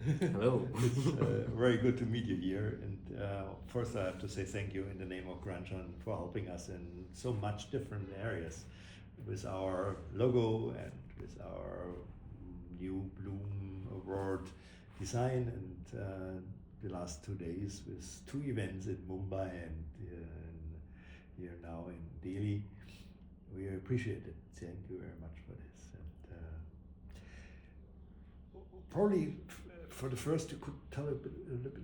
Hello. It's very good to meet you here. And first, I have to say thank you in the name of GRANSHAN for helping us in so much different areas with our logo and with our new Bloom Award design. And the last 2 days with two events in Mumbai and here now in Delhi. We appreciate it. Thank you very much for this. And probably for the first, you could tell a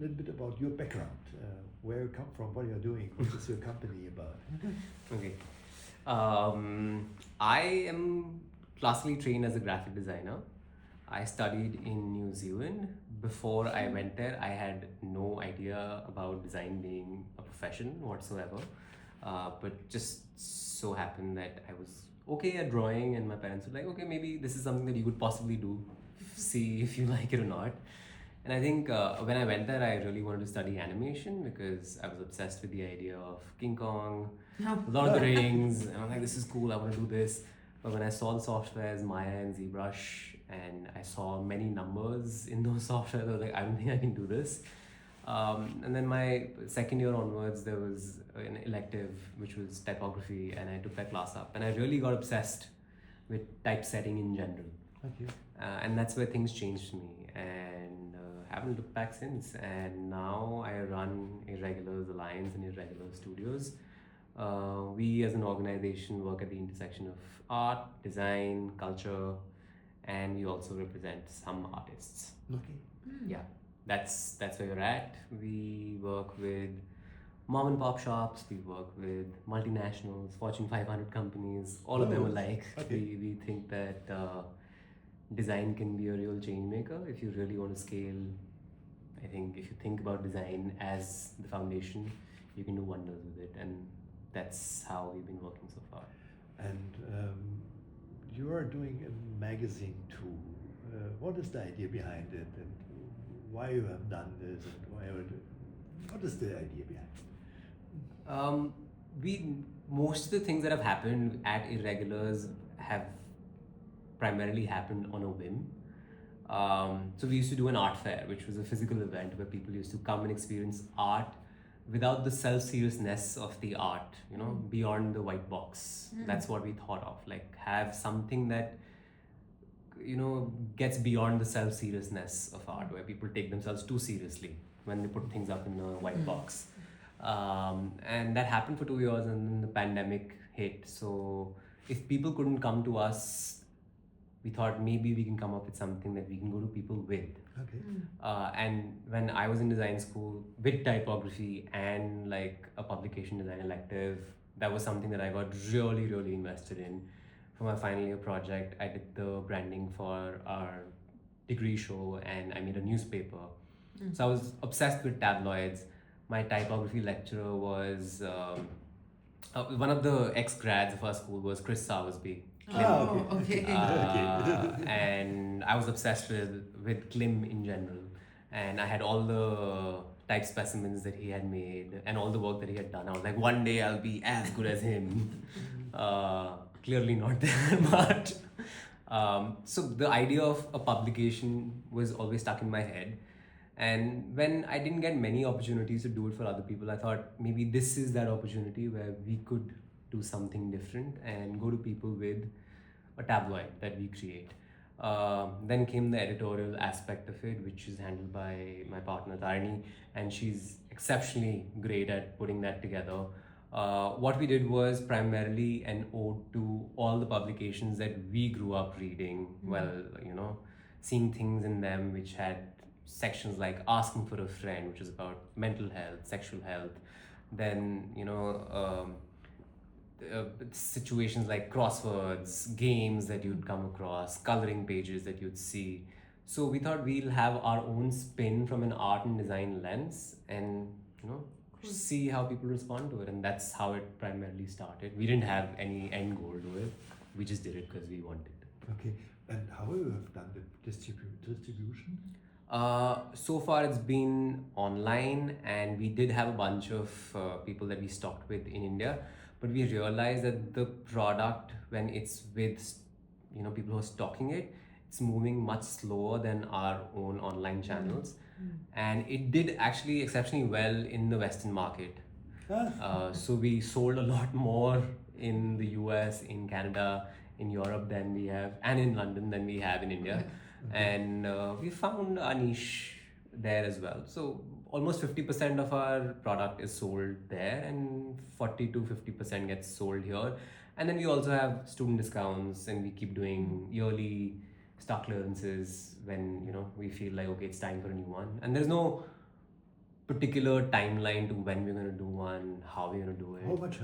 little bit about your background, where you come from, what you're doing, what is your company about? Okay. I am classically trained as a graphic designer. I studied in New Zealand. Before I went there, I had no idea about design being a profession whatsoever. But just so happened that I was okay at drawing, and my parents were like, okay, maybe this is something that you could possibly do. See if you like it or not. And I think when I went there, I really wanted to study animation because I was obsessed with the idea of King Kong, Lord of the Rings, and I'm like, this is cool, I want to do this. But when I saw the softwares, Maya and ZBrush, and I saw many numbers in those softwares, I was like, I don't think I can do this. And then my second year onwards, there was an elective which was typography, and I took that class up, and I really got obsessed with typesetting in general. Okay. And that's where things changed for me, and haven't looked back since. And now I run Irregulars Alliance and Irregular Studios. We as an organization work at the intersection of art, design, culture, and we also represent some artists. Okay. Yeah, that's where we're at. We work with mom and pop shops, we work with multinationals, Fortune 500 companies, all of them Oh, alike. okay. We think that design can be a real change maker if you really want to scale. I think if you think about design as the foundation, you can do wonders with it, and that's how we've been working so far. And you are doing a magazine too. What is the idea behind it, and why you have done this, and what is the idea behind it? We Most of the things that have happened at Irregulars have primarily happened on a whim. So we used to do an art fair, which was a physical event where people used to come and experience art without the self-seriousness of the art, beyond the white box. That's what we thought of, like have something that gets beyond the self-seriousness of art, where people take themselves too seriously when they put things up in a white box. And that happened for 2 years, and then the pandemic hit. So if people couldn't come to us, we thought maybe we can come up with something that we can go to people with. Okay. And when I was in design school with typography and like a publication design elective, that was something that I got really, really invested in. For my final year project, I did the branding for our degree show, and I made a newspaper. So I was obsessed with tabloids. My typography lecturer was one of the ex-grads of our school was Chris Sawersby. Ah, okay. Okay. And I was obsessed with Klim in general, and I had all the type specimens that he had made and all the work that he had done. I was like, one day I'll be as good as him. Clearly not there, but so the idea of a publication was always stuck in my head. And when I didn't get many opportunities to do it for other people, I thought maybe this is that opportunity where we could do something different and go to people with a tabloid that we create. Then came the editorial aspect of it, which is handled by my partner Tarni, and she's exceptionally great at putting that together. What we did was primarily an ode to all the publications that we grew up reading. Well, seeing things in them which had sections like Asking for a Friend, which is about mental health, sexual health. Then, situations like crosswords, games that you'd come across, coloring pages that you'd see. So we thought we'll have our own spin from an art and design lens, and see how people respond to it. And that's how it primarily started. We didn't have any end goal to it. We just did it because we wanted to. Okay. And how you have done the distribution? So far it's been online, and we did have a bunch of people that we stocked with in India, but we realized that the product, when it's with people who are stocking it, it's moving much slower than our own online channels. And it did actually exceptionally well in the Western market. So we sold a lot more in the US, in Canada, in Europe than we have, and in London than we have in India. And we found a niche there as well. So almost 50% of our product is sold there, and 40 to 50% gets sold here. And then we also have student discounts, and we keep doing yearly stock clearances when we feel like, okay, it's time for a new one. And there's no particular timeline to when we're going to do one, how we're going to do it. How much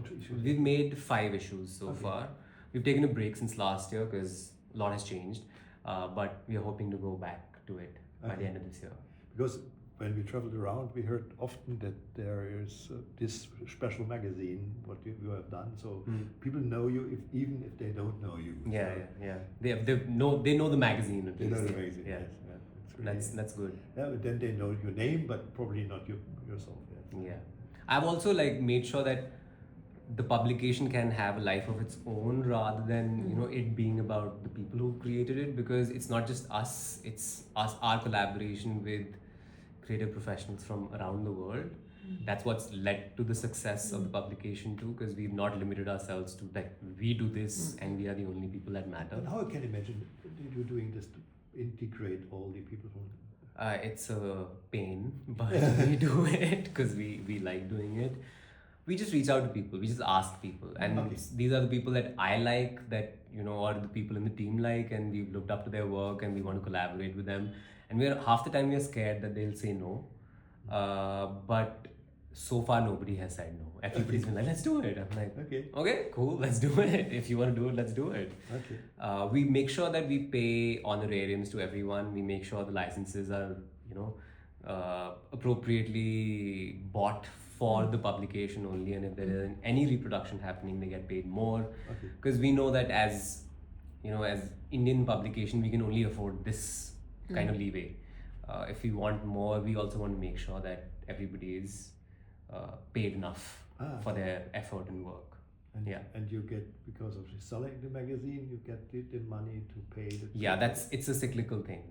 issues? We've made 5 issues so far. We've taken a break since last year because a lot has changed, but we are hoping to go back to it by the end of this year. Because when we traveled around, we heard often that there is this special magazine, what you have done, so people know you even if they don't know you. Yeah. They know the magazine at They least. know the magazine, Yeah. yes. It's really, That's good. yeah, but then they know your name, but probably not yourself. Yes. Yeah. I've also made sure that the publication can have a life of its own rather than it being about the people who created it, because it's not just us, it's our collaboration with creative professionals from around the world. That's what's led to the success of the publication too, because we've not limited ourselves to we do this and we are the only people that matter. And how I can imagine you doing this to integrate all the people from It's a pain, but we do it because we like doing it. We just reach out to people, we just ask people, and these are the people that I like, that or the people in the team like, and we've looked up to their work and we want to collaborate with them. And we're half the time we're scared that they'll say no, but so far nobody has said no. Everybody's been like, let's do it. I'm like, okay, cool, let's do it. If you want to do it, let's do it. We make sure that we pay honorariums to everyone. We make sure the licenses are appropriately bought for the publication only, and if there is any reproduction happening, they get paid more, because we know that as Indian publication, we can only afford this kind of leeway. If we want more, we also want to make sure that everybody is paid enough for their effort and work. And you get, because of selling the magazine, you get the money to pay the... Yeah, it's a cyclical thing.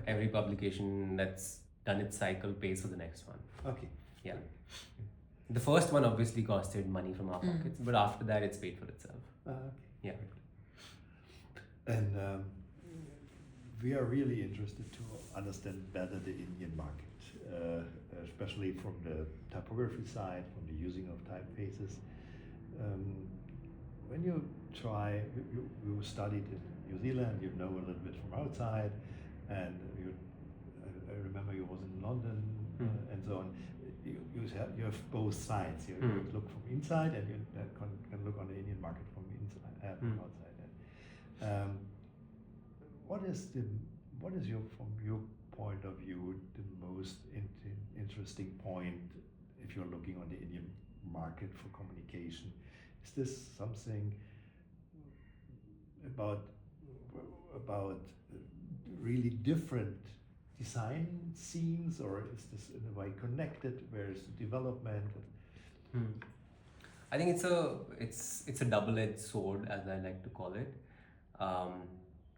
Every publication that's done its cycle pays for the next one. Yeah. The first one obviously costed money from our pockets, but after that it's paid for itself. Yeah. And we are really interested to understand better the Indian market, especially from the typography side, from the using of typefaces. When you you studied in New Zealand, you know a little bit from outside, and I remember you was in London and so on. You have both sides. You look from inside, and you can look on the Indian market from inside, from outside. What is from your point of view, the most interesting point if you're looking on the Indian market for communication? Is this something about really different design scenes, or is this in a way connected? Where is the development? I think it's a double-edged sword, as I like to call it.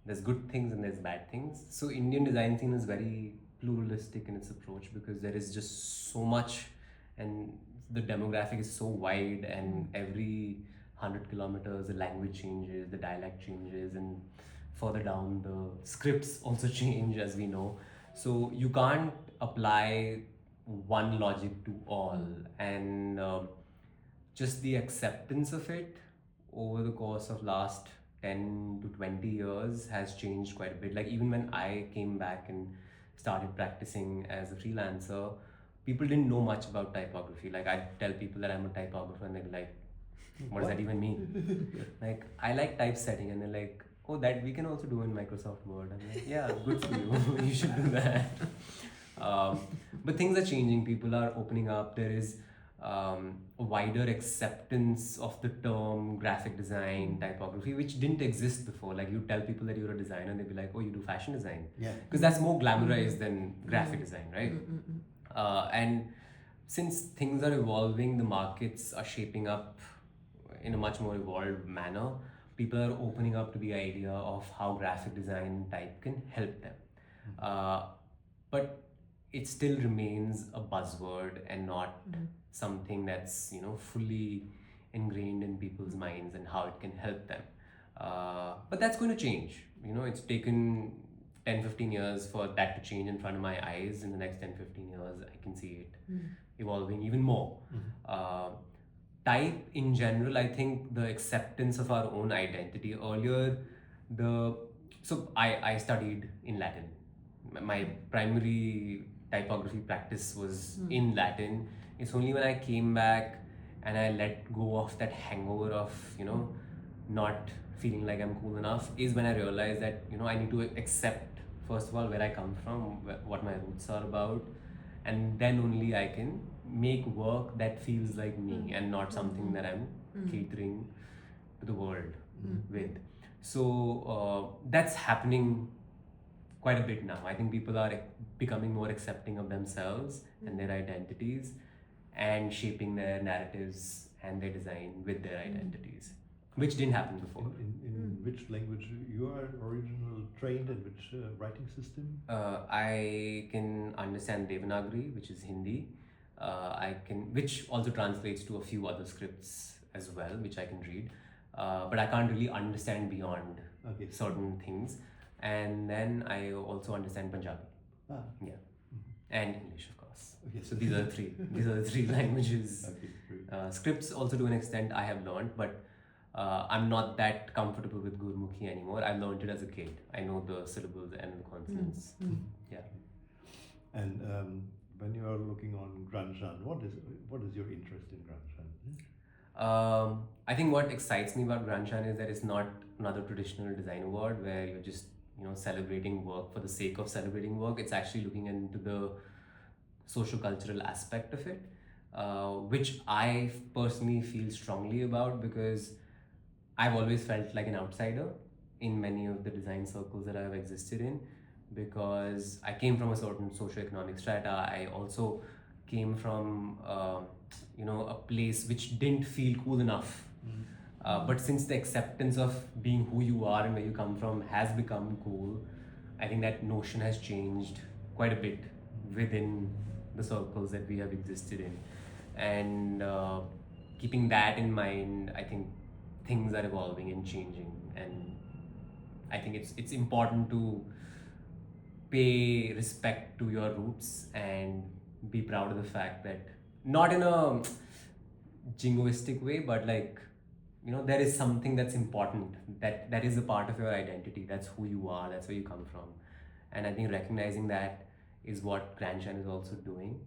There's good things and there's bad things. So Indian design scene is very pluralistic in its approach, because there is just so much, and the demographic is so wide, and every 100 kilometers the language changes, the dialect changes, and further down the scripts also change, as we know. So you can't apply one logic to all, and just the acceptance of it over the course of last 10 to 20 years has changed quite a bit. Even when I came back and started practicing as a freelancer, people didn't know much about typography. I'd tell people that I'm a typographer, and they'd be like, what does that even mean? I like typesetting, and they're like, oh, that we can also do in Microsoft Word. I'm like, yeah, good for you. You should do that. But things are changing. People are opening up. There is a wider acceptance of the term graphic design, typography, which didn't exist before. You tell people that you're a designer, and they'd be like, oh, you do fashion design. Yeah. Because that's more glamorized than graphic design, right? And since things are evolving, the markets are shaping up in a much more evolved manner. people are opening up to the idea of how graphic design type can help them. But it still remains a buzzword and not something that's fully ingrained in people's minds and how it can help them. But that's going to change. It's taken 10-15 years for that to change in front of my eyes. In the next 10-15 years, I can see it evolving even more. Type in general, I think the acceptance of our own identity. Earlier, I studied in Latin. My primary typography practice was in Latin. It's only when I came back and I let go of that hangover of not feeling like I'm cool enough, is when I realized that I need to accept, first of all, where I come from, what my roots are about, and then only I can make work that feels like me and not something that I'm catering to the world with. So that's happening quite a bit now. I think people are becoming more accepting of themselves and their identities and shaping their narratives and their design with their identities, which didn't happen before. In which language you are originally trained, in which writing system? I can understand Devanagari, which is Hindi. Which also translates to a few other scripts as well, which I can read. But I can't really understand beyond certain things. And then I also understand Punjabi. Yeah. And English, of course. Okay. So these are the three. These are the three languages. Scripts also to an extent I have learned, but I'm not that comfortable with Gurmukhi anymore. I learned it as a kid. I know the syllables and the consonants. Yeah. And when you are looking on GRANSHAN, what is your interest in GRANSHAN? I think what excites me about GRANSHAN is that it's not another traditional design award where you're just celebrating work for the sake of celebrating work. It's actually looking into the socio-cultural aspect of it, which I personally feel strongly about, because I've always felt like an outsider in many of the design circles that I've existed in, because I came from a certain socio-economic strata. I also came from a place which didn't feel cool enough. But since the acceptance of being who you are and where you come from has become cool, I think that notion has changed quite a bit within the circles that we have existed in. And keeping that in mind, I think things are evolving and changing. And I think it's important to pay respect to your roots and be proud of the fact that, not in a jingoistic way, but there is something that's important, that is a part of your identity. That's who you are, that's where you come from. And I think recognizing that is what GRANSHAN is also doing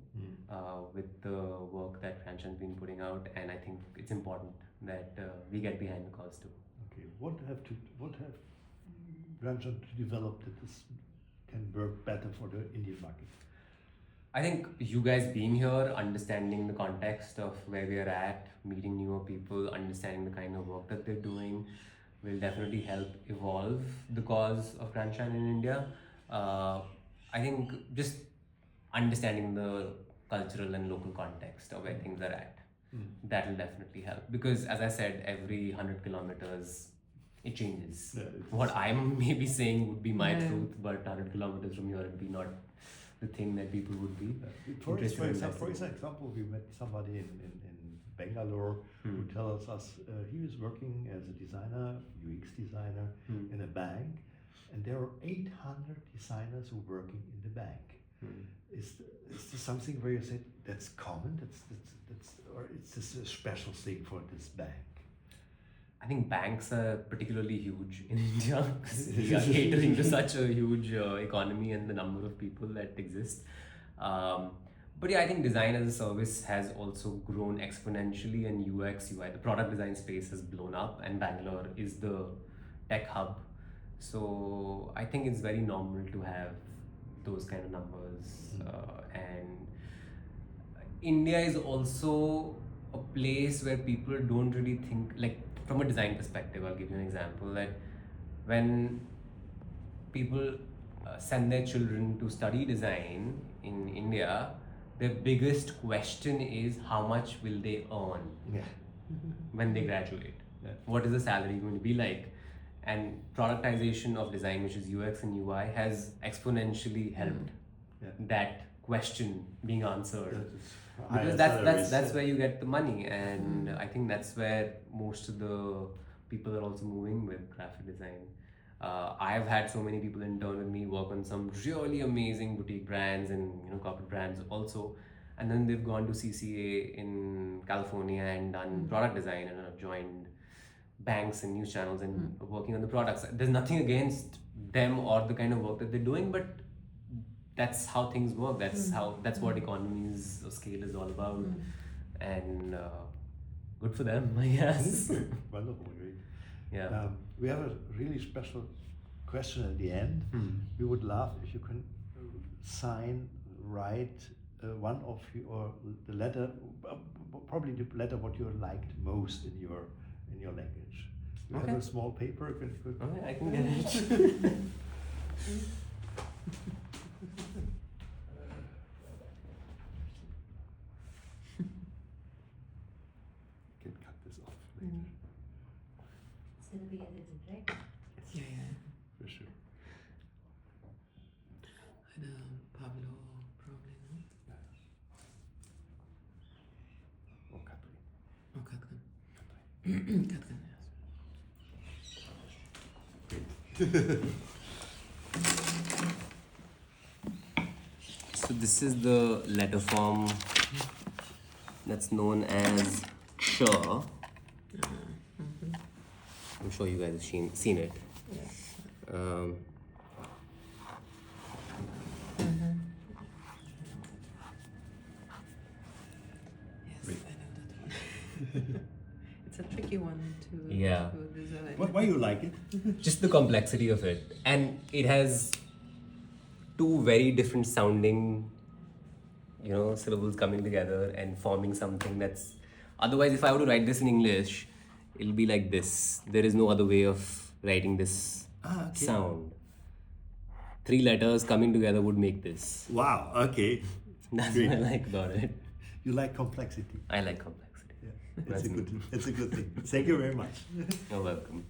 with the work that GRANSHAN's been putting out. And I think it's important that we get behind the cause too. Okay, what have GRANSHAN to develop that this can work better for the Indian market? I think you guys being here, understanding the context of where we are at, meeting newer people, understanding the kind of work that they're doing, will definitely help evolve the cause of GRANSHAN in India. I think just understanding the cultural and local context of where things are at, that will definitely help. Because as I said, every 100 kilometers, it changes. Yeah, what I'm maybe saying would be my truth, but 100 kilometers from here, it would be not the thing that people would be. For example, we met somebody in Bangalore who tells us he was working as a designer, UX designer in a bank, and there are 800 designers who are working in the bank. Is this something where you said that's common? That's or it's just a special thing for this bank? I think banks are particularly huge in India because we are catering to such a huge economy and the number of people that exist. But yeah, I think design as a service has also grown exponentially, and UX, UI, the product design space has blown up, and Bangalore is the tech hub. So I think it's very normal to have those kind of numbers. And India is also a place where people don't really think, from a design perspective, I'll give you an example, that when people send their children to study design in India, their biggest question is how much will they earn when they graduate. Yeah. What is the salary going to be like? And productization of design, which is UX and UI, has exponentially helped Yeah. that question being answered. Higher Because that's salaries. where you get the money, and I think that's where most of the people are also moving with graphic design. I've had so many people intern with me, work on some really amazing boutique brands and corporate brands also, and then they've gone to CCA in California and done product design, and have joined banks and news channels and working on the products. There's nothing against them or the kind of work that they're doing, but that's how things work. That's what economies of scale is all about, and good for them, I guess. Wonderful, great. Yeah. We have a really special question at the end. We would love if you can write one of the letter, probably the letter what you liked most in your language. You have a small paper. Okay, I can get it. Can cut this off later. It's going to be edited, right? Yeah. For sure. And Pablo probably, no? Or Katrin. Oh, Katrin. Katrin, So this is the letter form that's known as sure. I'm sure you guys have seen it. yes. Yes, Great. I know that one. It's a tricky one to Yeah. design. Why you like it? Just the complexity of it, and it has two very different sounding syllables coming together and forming something that's otherwise, if I were to write this in English, it'll be like this. There is no other way of writing this Okay. sound. 3 letters coming together would make this. Wow. Okay. That's Great. what I like about it. You like complexity. I like complexity. Yeah. That's me. It's a good thing. Thank you very much. You're welcome.